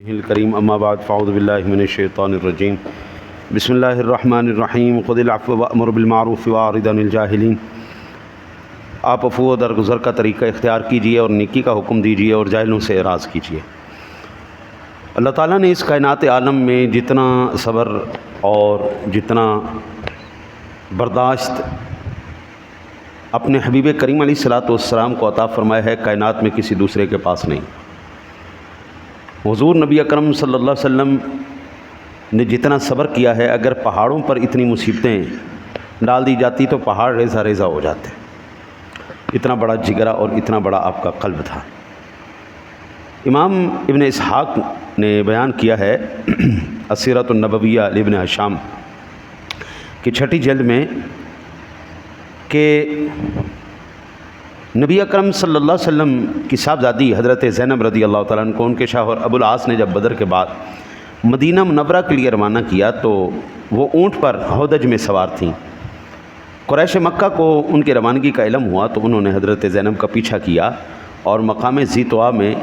الکریم اما بعد فاعوذ باللہ من الشیطان الرجیم بسم اللہ الرحمن الرحیم خذ العفو وامر بالمعروف واعرض عن الجاہلین۔ آپ عفو و درگزر کا طریقہ اختیار کیجیے اور نیکی کا حکم دیجیے اور جاہلوں سے اعراض کیجیے۔ اللہ تعالیٰ نے اس کائنات عالم میں جتنا صبر اور جتنا برداشت اپنے حبیب کریم علیہ الصلاۃ والسلام کو عطا فرمایا ہے، کائنات میں کسی دوسرے کے پاس نہیں۔ حضور نبی اکرم صلی اللہ علیہ وسلم نے جتنا صبر کیا ہے، اگر پہاڑوں پر اتنی مصیبتیں ڈال دی جاتی تو پہاڑ ریزہ ریزہ ہو جاتے۔ اتنا بڑا جگرا اور اتنا بڑا آپ کا قلب تھا۔ امام ابن اسحاق نے بیان کیا ہے السیرۃ النبویہ لابن ہشام کی 6 جلد میں کہ نبی اکرم صلی اللہ علیہ وسلم کی صاحبزادی حضرت زینب رضی اللہ تعالیٰ عنہ کو ان کے شوہر ابو العاص نے جب بدر کے بعد مدینہ منورہ کے لیے روانہ کیا تو وہ اونٹ پر ہودج میں سوار تھیں۔ قریش مکہ کو ان کی روانگی کا علم ہوا تو انہوں نے حضرت زینب کا پیچھا کیا اور مقام ذی طوا میں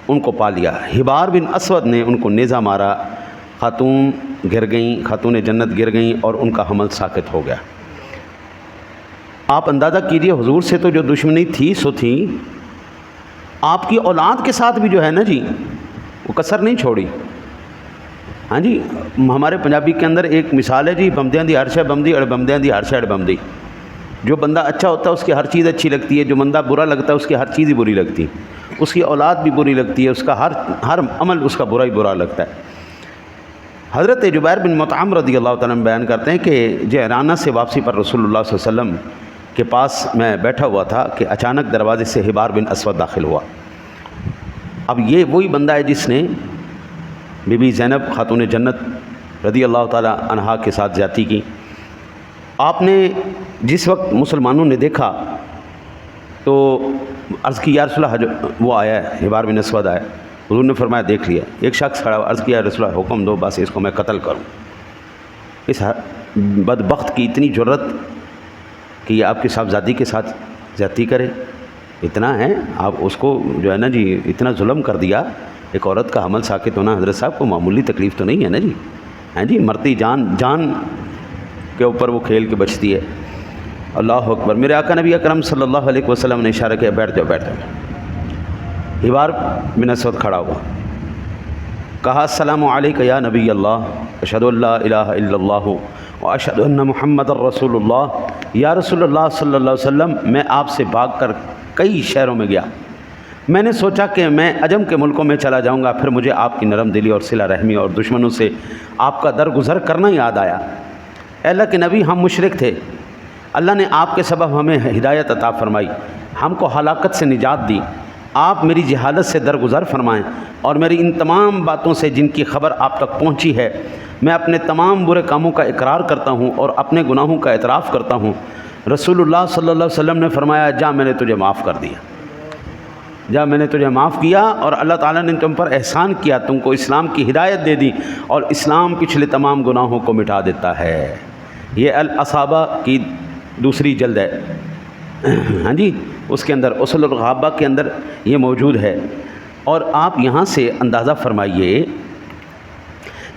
ان کو پا لیا۔ حبار بن اسود نے ان کو نیزہ مارا، خاتون گر گئیں، خاتون جنت گر گئیں اور ان کا حمل ساقط ہو گیا۔ آپ اندازہ کیجئے حضور سے تو جو دشمنی تھی سو تھی، آپ کی اولاد کے ساتھ بھی جو ہے نا جی وہ کسر نہیں چھوڑی۔ ہاں جی، ہمارے پنجابی کے اندر ایک مثال ہے جی، بمدیاں دی ہر شے بمدی اڑ بمدیاں دی ہر شے اڑ بمدی۔ جو بندہ اچھا ہوتا ہے اس کی ہر چیز اچھی لگتی ہے، جو بندہ برا لگتا ہے اس کی ہر چیز ہی بری لگتی ہے، اس کی اولاد بھی بری لگتی ہے، اس کا ہر عمل اس کا برا ہی برا لگتا ہے۔ حضرت جبیر بن مطعم رضی اللہ تعالیٰ عنہ بیان کرتے ہیں کہ جعرانہ سے واپسی پر رسول اللہ صلی اللہ علیہ وسلم کے پاس میں بیٹھا ہوا تھا کہ اچانک دروازے سے حبار بن اسود داخل ہوا۔ اب یہ وہی بندہ ہے جس نے بی بی زینب خاتون جنت رضی اللہ تعالیٰ عنہا کے ساتھ زیادتی کی۔ آپ نے جس وقت مسلمانوں نے دیکھا تو عرض کی یا رسول اللہ، وہ آیا ہے حبار بن اسود آیا۔ حضور نے فرمایا دیکھ لیا۔ ایک شخص کھڑا عرض کیا رسول اللہ حکم دو، بس اس کو میں قتل کروں۔ اس بدبخت کی اتنی جرت کہ یہ آپ کی صاحبزادی کے ساتھ زیادتی کرے، اتنا ہے آپ اس کو جو ہے نا جی اتنا ظلم کر دیا۔ ایک عورت کا حمل ساقط ہونا حضرت صاحب کو معمولی تکلیف تو نہیں ہے نا جی، ہیں جی، مرتی جان کے اوپر وہ کھیل کے بچتی ہے۔ اللہ اکبر۔ میرے آقا نبی اکرم صلی اللہ علیہ وسلم نے اشارہ کیا بیٹھ جاؤ بیٹھ جاؤ۔ حبار بن اسود کھڑا ہوا، کہا السلام علیک یا نبی اللہ، اشہد ان لا الہ الا اللہ واشہد ان محمد الرسول اللہ۔ یا رسول اللہ صلی اللہ علیہ وسلم، میں آپ سے بھاگ کر کئی شہروں میں گیا، میں نے سوچا کہ میں عجم کے ملکوں میں چلا جاؤں گا، پھر مجھے آپ کی نرم دلی اور صلہ رحمی اور دشمنوں سے آپ کا درگزر کرنا یاد آیا۔ اے اللہ کے نبی، ہم مشرک تھے، اللہ نے آپ کے سبب ہمیں ہدایت عطا فرمائی، ہم کو ہلاکت سے نجات دی۔ آپ میری جہالت سے درگزر فرمائیں اور میری ان تمام باتوں سے جن کی خبر آپ تک پہنچی ہے، میں اپنے تمام برے کاموں کا اقرار کرتا ہوں اور اپنے گناہوں کا اعتراف کرتا ہوں۔ رسول اللہ صلی اللہ علیہ وسلم نے فرمایا جا میں نے تجھے معاف کر دیا، جا میں نے تجھے معاف کیا، اور اللہ تعالیٰ نے تم پر احسان کیا، تم کو اسلام کی ہدایت دے دی، اور اسلام پچھلے تمام گناہوں کو مٹا دیتا ہے۔ یہ الاصابہ کی 2 جلد ہے، ہاں جی، اس کے اندر اصول الغابہ کے اندر یہ موجود ہے۔ اور آپ یہاں سے اندازہ فرمائیے،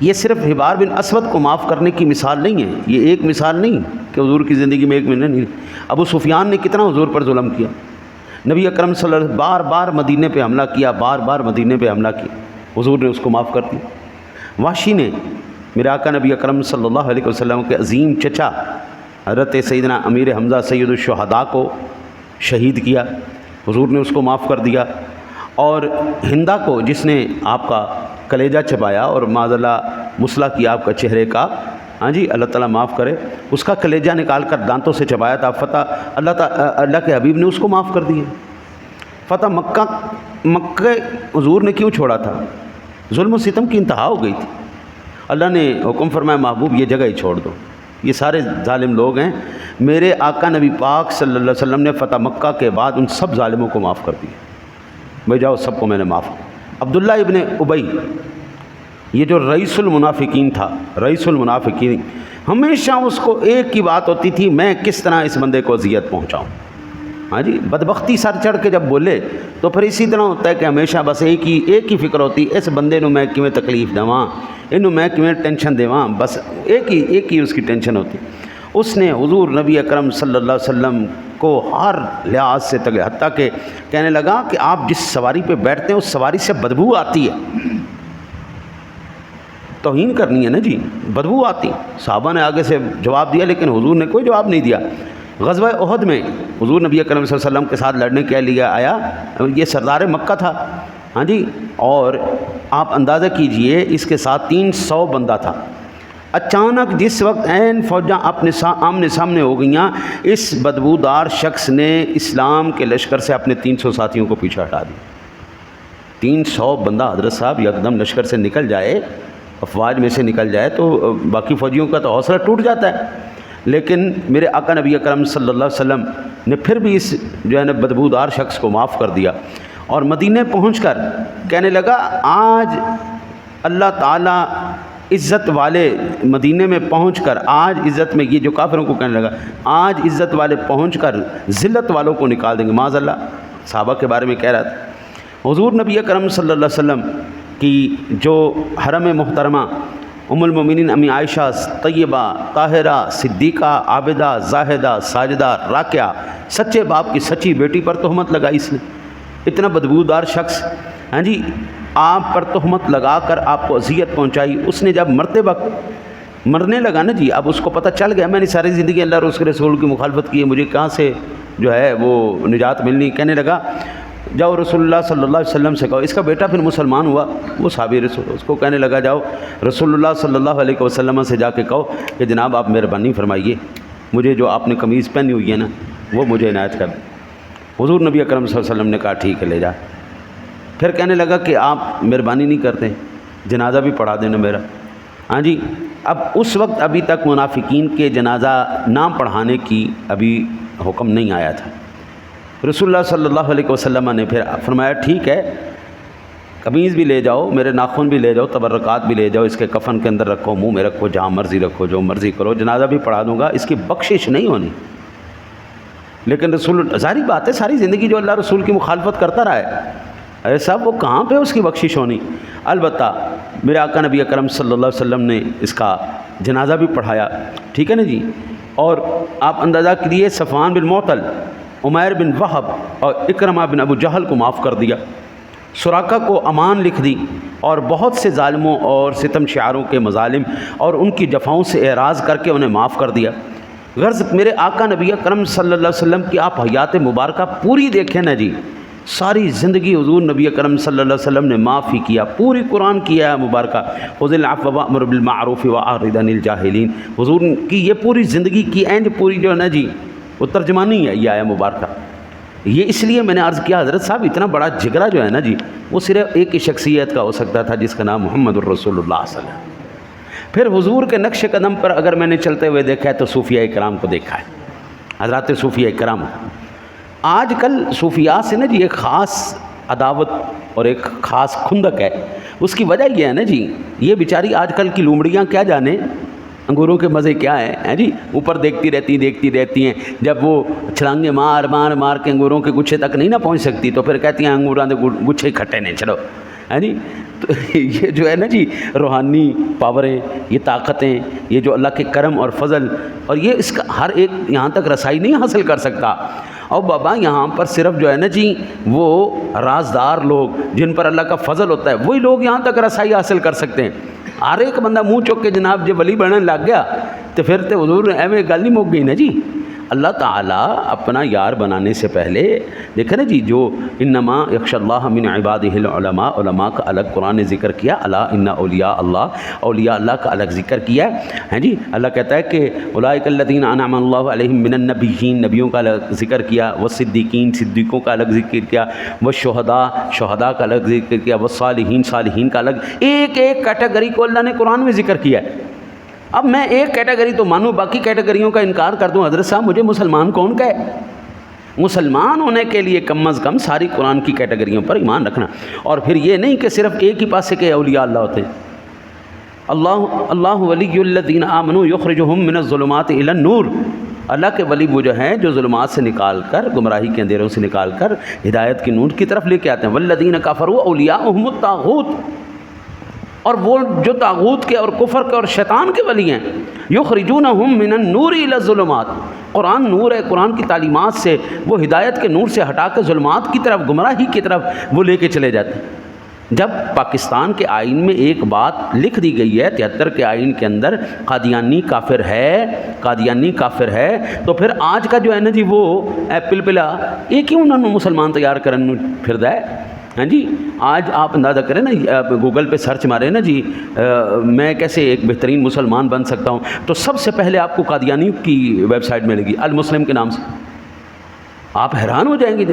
یہ صرف حبار بن اسود کو معاف کرنے کی مثال نہیں ہے، یہ ایک مثال نہیں کہ حضور کی زندگی میں ایک منٹ نہیں۔ ابو سفیان نے کتنا حضور پر ظلم کیا، نبی اکرم صلی اللہ علیہ وسلم بار بار مدینے پہ حملہ کیا، بار بار مدینے پہ حملہ کیا، حضور نے اس کو معاف کر دیا۔ وحشی نے میرے آقا نبی اکرم صلی اللہ علیہ وسلم کے عظیم چچا حضرت سیدنا امیر حمزہ سید الشہداء کو شہید کیا، حضور نے اس کو معاف کر دیا۔ اور ہندا کو جس نے آپ کا کلیجہ چبایا اور معاذ اللہ مسئلہ کیا آپ کا چہرے کا، ہاں جی، اللہ تعالیٰ معاف کرے، اس کا کلیجہ نکال کر دانتوں سے چبایا تھا، اللہ کے حبیب نے اس کو معاف کر دیا۔ فتح مکہ حضور نے کیوں چھوڑا تھا؟ ظلم و ستم کی انتہا ہو گئی تھی، اللہ نے حکم فرمایا محبوب یہ جگہ ہی چھوڑ دو، یہ سارے ظالم لوگ ہیں۔ میرے آقا نبی پاک صلی اللہ علیہ وسلم نے فتح مکہ کے بعد ان سب ظالموں کو معاف کر دیا، بھائی جاؤ سب کو میں نے معاف کیا۔ عبداللہ ابن ابی، یہ جو رئیس المنافقین تھا، رئیس المنافقین، ہمیشہ اس کو ایک ہی بات ہوتی تھی، میں کس طرح اس بندے کو اذیت پہنچاؤں، ہاں جی بدبختی سر چڑھ کے جب بولے تو پھر اسی طرح ہوتا ہے کہ ہمیشہ بس ایک ہی فکر ہوتی اس بندے نو میں کیویں تکلیف دواں اینو میں کیویں ٹینشن دیواں بس ایک ہی اس کی ٹینشن ہوتی. اس نے حضور نبی اکرم صلی اللہ علیہ وسلم کو ہر لحاظ سے تک حتیٰ کہ کہنے لگا کہ آپ جس سواری پہ بیٹھتے ہیں اس سواری سے بدبو آتی ہے. توہین کرنی ہے نا جی, بدبو آتی. صحابہ نے آگے سے جواب دیا لیکن حضور نے کوئی جواب نہیں دیا. غزوہ احد میں حضور نبی اکرم صلی اللہ علیہ وسلم کے ساتھ لڑنے کے لیے آیا, یہ سردار مکہ تھا ہاں جی, اور آپ اندازہ کیجئے اس کے ساتھ 300 بندہ تھا. اچانک جس وقت عین فوجاں اپنے آمنے سامنے ہو گئیاں, اس بدبودار شخص نے اسلام کے لشکر سے اپنے 300 ساتھیوں کو پیچھے ہٹا دیا. 300 بندہ حضرت صاحب یکدم لشکر سے نکل جائے, افواج میں سے نکل جائے تو باقی فوجیوں کا تو حوصلہ ٹوٹ جاتا ہے. لیکن میرے آقا نبی اکرم صلی اللہ علیہ وسلم نے پھر بھی اس جو ہے نا بدبودار شخص کو معاف کر دیا اور مدینے پہنچ کر کہنے لگا آج اللہ تعالیٰ عزت والے مدینے میں پہنچ کر, آج عزت میں, یہ جو کافروں کو کہنے لگا آج عزت والے پہنچ کر ذلت والوں کو نکال دیں گے. معاذ اللہ, صحابہ کے بارے میں کہہ رہا تھا. حضور نبی اکرم صلی اللہ علیہ وسلم کی جو حرم محترمہ ام المومنین امی عائشہ طیبہ طاہرہ صدیقہ عابدہ زاہدہ ساجدہ راکعہ, سچے باپ کی سچی بیٹی پر تہمت لگائی اس نے. اتنا بدبودار شخص ہاں جی آپ پر تہمت لگا کر آپ کو اذیت پہنچائی. اس نے جب مرتے وقت مرنے لگا نا جی, اب اس کو پتہ چل گیا میں نے ساری زندگی اللہ اور اس کے رسول کی مخالفت کی ہے, مجھے کہاں سے جو ہے وہ نجات ملنی. کہنے لگا جاؤ رسول اللہ صلی اللہ علیہ وسلم سے کہو. اس کا بیٹا پھر مسلمان ہوا, وہ صحابی رسول, اس کو کہنے لگا جاؤ رسول اللہ صلی اللہ علیہ وسلم سے جا کے کہو کہ جناب آپ مہربانی فرمائیے, مجھے جو آپ نے قمیض پہنی ہوئی ہے نا وہ مجھے عنایت کر دیں. حضور نبی اکرم صلی اللہ علیہ وسلم نے کہا ٹھیک ہے لے جا. پھر کہنے لگا کہ آپ مہربانی نہیں کرتے, جنازہ بھی پڑھا دینا میرا. ہاں جی, اب اس وقت ابھی تک منافقین کے جنازہ نہ پڑھانے کی ابھی حکم نہیں آیا تھا. رسول اللہ صلی اللہ علیہ وسلم نے پھر فرمایا ٹھیک ہے قمیض بھی لے جاؤ, میرے ناخن بھی لے جاؤ, تبرکات بھی لے جاؤ, اس کے کفن کے اندر رکھو, منہ میں رکھو, جہاں مرضی رکھو, جو مرضی کرو, جنازہ بھی پڑھا دوں گا, اس کی بخشش نہیں ہونی. لیکن رسول, ظاہری بات ہے ساری زندگی جو اللہ رسول کی مخالفت کرتا رہا ہے, ارے صاحب وہ کہاں پہ اس کی بخشش ہونی. البتہ میرے آقا نبی اکرم صلی اللہ علیہ وسلم نے اس کا جنازہ بھی پڑھایا. ٹھیک ہے نا جی, اور آپ اندازہ کیجیے صفوان بن معطل, عمیر بن وہب اور اکرمہ بن ابو جہل کو معاف کر دیا. سراقہ کو امان لکھ دی اور بہت سے ظالموں اور ستم شعاروں کے مظالم اور ان کی جفاؤں سے اعراض کر کے انہیں معاف کر دیا. غرض میرے آقا نبی اکرم صلی اللہ علیہ وسلم کی آپ حیات مبارکہ پوری دیکھیں نا جی, ساری زندگی حضور نبی اکرم صلی اللہ علیہ وسلم نے معاف ہی کیا. پوری قرآن کی ہے مبارکہ, خذ العفو وامر بالمعروف واعرض عن الجاہلین. حضور کی یہ پوری زندگی کی اینڈ پوری جو ہے نا جی وہ ترجمانی ہے یہ آیا مبارکہ. یہ اس لیے میں نے عرض کیا حضرت صاحب اتنا بڑا جگرا جو ہے نا جی وہ صرف ایک ہی شخصیت کا ہو سکتا تھا جس کا نام محمد الرسول اللہ صلی اللہ علیہ وسلم. پھر حضور کے نقش قدم پر اگر میں نے چلتے ہوئے دیکھا ہے تو صوفیاء کرام کو دیکھا ہے, حضرات صوفیاء کرام. آج کل صوفیاء سے نا جی ایک خاص عداوت اور ایک خاص کھندک ہے. اس کی وجہ یہ ہے نا جی, یہ بیچاری آج کل کی لومڑیاں کیا جانے انگوروں کے مزے کیا ہیں جی, اوپر دیکھتی رہتی ہیں, جب وہ چھلانگے مار مار مار کے انگوروں کے گچھے تک نہیں نہ پہنچ سکتی تو پھر کہتی ہیں انگوراں دے گچھے کھٹے نہیں چلو ہے جی. تو یہ جو ہے نا جی روحانی پاوریں, یہ طاقتیں, یہ جو اللہ کے کرم اور فضل, اور یہ اس کا ہر ایک یہاں تک رسائی نہیں حاصل کر سکتا. اور بابا یہاں پر صرف جو ہے نا جی وہ رازدار لوگ جن پر اللہ کا فضل ہوتا ہے وہی لوگ یہاں تک رسائی حاصل کر سکتے ہیں. ہر ایک بندہ منہ چوک کے جناب جب ولی بننے لگ گیا تو پھر تو حضور ایویں گل نہیں مک گئی نا جی. اللہ تعالیٰ اپنا یار بنانے سے پہلے دیکھیں نا جی, جو انما یخشى اللہ من عبادہ العلماء, علماء کا الگ قرآن نے ذکر کیا, الا ان اولیاء اللہ, اولیاء اللہ کا الگ ذکر کیا ہے جی. اللہ کہتا ہے کہ اولئک الذین انعم اللہ علیہم من النبیین, نبیوں کا الگ ذکر کیا, والصدیقین, صدیقوں کا الگ ذکر کیا, والشہداء, شہداء کا الگ ذکر کیا, والصالحین, صالحین کا الگ. ایک ایک کیٹیگری کو اللہ نے قرآن میں ذکر کیا ہے. اب میں ایک کیٹیگری تو مانوں, باقی کیٹیگریوں کا انکار کر دوں, حضرت صاحب مجھے مسلمان کون کہے؟ مسلمان ہونے کے لیے کم از کم ساری قرآن کی کیٹیگریوں پر ایمان رکھنا. اور پھر یہ نہیں کہ صرف ایک ہی پاسے کے اولیاء اللہ ہوتے ہیں. اللہ ولی الذین آمنوا یخرجہم من الظلمات الی النور, اللہ کے ولی وہ جو ہیں جو ظلمات سے نکال کر، گمراہی کے اندھیروں سے نکال کر ہدایت کی نور کی طرف لے کے آتے ہیں۔ والذین کفروا اولیاؤہم الطاغوت، اور وہ جو طاغوت کے اور کفر کے اور شیطان کے ولی ہیں، یخرجونہم من النور الی الظلمات، قرآن نور ہے، قرآن کی تعلیمات سے وہ ہدایت کے نور سے ہٹا کے ظلمات کی طرف، گمراہی کی طرف وہ لے کے چلے جاتے ہیں۔ جب پاکستان کے آئین میں ایک بات لکھ دی گئی ہے 73 کے آئین کے اندر، قادیانی کافر ہے، قادیانی کافر ہے، تو پھر آج کا جو ہے نا جی وہ پلپلا یہ کیوں انہوں نے مسلمان تیار کرن پھردا ہے؟ ہاں جی، آج آپ اندازہ کریں نا، گوگل پہ سرچ مارے نا جی میں کیسے ایک بہترین مسلمان بن سکتا ہوں، تو سب سے پہلے آپ کو قادیانی کی ویب سائٹ ملے گی، المسلم کے نام سے۔ آپ حیران ہو جائیں گے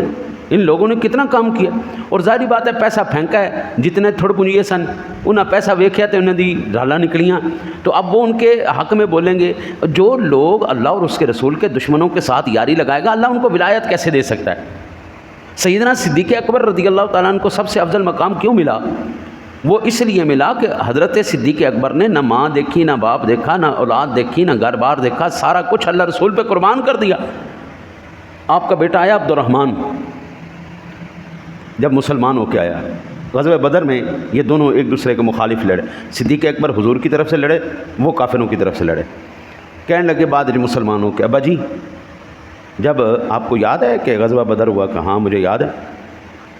ان لوگوں نے کتنا کام کیا، اور ظاہری بات ہے پیسہ پھینکا ہے، جتنے تھوڑ پنجیے سن انہیں پیسہ ویکھیا تے انہیں دی ڈالاں نکلیاں، تو اب وہ ان کے حق میں بولیں گے۔ جو لوگ اللہ اور اس کے رسول کے دشمنوں کے ساتھ یاری لگائے گا، اللہ ان کو ولایت کیسے دے سکتا ہے؟ سیدنا صدیق اکبر رضی اللہ تعالیٰ عنہ کو سب سے افضل مقام کیوں ملا؟ وہ اس لیے ملا کہ حضرت صدیق اکبر نے نہ ماں دیکھی، نہ باپ دیکھا، نہ اولاد دیکھی، نہ گھر بار دیکھا، سارا کچھ اللہ رسول پہ قربان کر دیا۔ آپ کا بیٹا آیا عبد الرحمن، جب مسلمان ہو کے آیا، غزوہ بدر میں یہ دونوں ایک دوسرے کے مخالف لڑے، صدیق اکبر حضور کی طرف سے لڑے، وہ کافروں کی طرف سے لڑے۔ کہنے لگے بعد جو مسلمان ہو کے، ابا جی جب آپ کو یاد ہے کہ غزوہ بدر ہوا؟ کہ ہاں مجھے یاد ہے۔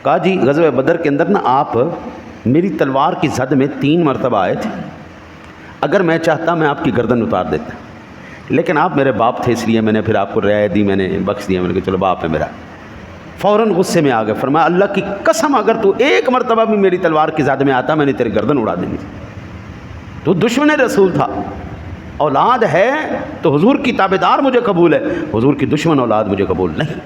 کہا جی غزوہ بدر کے اندر نا آپ میری تلوار کی زد میں 3 مرتبہ آئے تھے، اگر میں چاہتا میں آپ کی گردن اتار دیتا، لیکن آپ میرے باپ تھے اس لیے میں نے پھر آپ کو رعایت دی، میں نے بخش دیا، میں نے کہا چلو باپ ہے میرا۔ فوراً غصے میں آ گئے، فرمایا اللہ کی قسم اگر تو ایک مرتبہ بھی میری تلوار کی زد میں آتا میں نے تیری گردن اڑا دینی تھی۔ تو دشمن رسول تھا، اولاد ہے تو حضور کی تابعدار مجھے قبول ہے، حضور کی دشمن اولاد مجھے قبول نہیں۔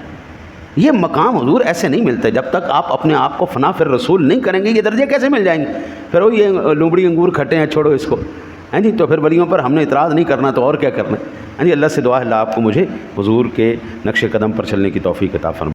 یہ مقام حضور ایسے نہیں ملتے، جب تک آپ اپنے آپ کو فنا فر رسول نہیں کریں گے یہ درجے کیسے مل جائیں گے؟ پھر وہ یہ لومڑی انگور کھٹے ہیں چھوڑو اس کو، ہاں جی، تو پھر ولیوں پر ہم نے اعتراض نہیں کرنا تو اور کیا کرنا ہے؟ ہاں جی، اللہ سے دعا ہے اللہ آپ کو مجھے حضور کے نقش قدم پر چلنے کی توفیق عطا فرمائے۔